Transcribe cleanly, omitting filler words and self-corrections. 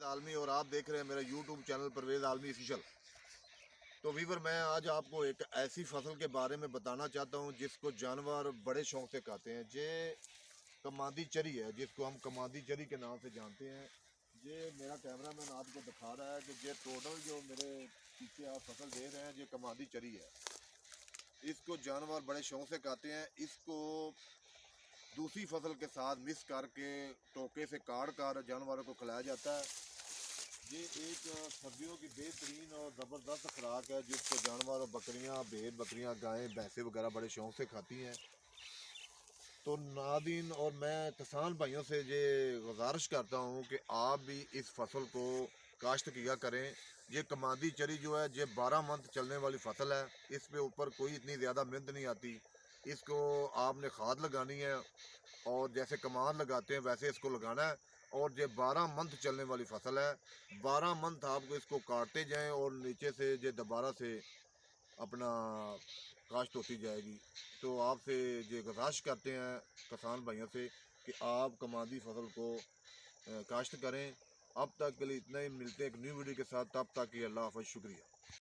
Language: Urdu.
عالمی اور آپ دیکھ رہے ہیں میرا یوٹیوب چینل پرویز عالمی آفیشل۔ تو ویور میں آج آپ کو ایک ایسی فصل کے بارے میں بتانا چاہتا ہوں جس کو جانور بڑے شوق سے کھاتے ہیں۔ یہ کماندی چری ہے، جس کو ہم کماندی چری کے نام سے جانتے ہیں۔ یہ میرا کیمرہ مین آپ کو دکھا رہا ہے کہ یہ ٹوٹل جو میرے پیچھے آپ فصل دیکھ رہے ہیں یہ کماندی چری ہے۔ اس کو جانور بڑے شوق سے کھاتے ہیں۔ اس کو دوسری فصل کے ساتھ مکس کر کے ٹوکے سے کاٹ کر جانوروں کو کھلایا جاتا ہے۔ یہ ایک سبزیوں کی بہترین اور زبردست خوراک ہے جس کو جانور بکریاں، بھیڑ بکریاں، گائیں، بھینسیں وغیرہ بڑے شوق سے کھاتی ہیں۔ تو ناظرین اور میں کسان بھائیوں سے یہ گزارش کرتا ہوں کہ آپ بھی اس فصل کو کاشت کیا کریں۔ یہ کماندی چری جو ہے یہ 12 منتھ چلنے والی فصل ہے۔ اس پہ اوپر کوئی اتنی زیادہ محنت نہیں آتی۔ اس کو آپ نے کھاد لگانی ہے اور جیسے کمان لگاتے ہیں ویسے اس کو لگانا ہے، اور یہ 12 منتھ چلنے والی فصل ہے۔ 12 منتھ آپ کو اس کو کاٹتے جائیں اور نیچے سے یہ دوبارہ سے اپنا کاشت ہوتی جائے گی۔ تو آپ سے یہ گزارش کرتے ہیں کسان بھائیوں سے کہ آپ کماندی فصل کو کاشت کریں۔ اب تک کے لیے اتنا ہی، ملتے ہیں ایک نیو ویڈیو کے ساتھ، تب تک کہ اللہ حافظ، شکریہ۔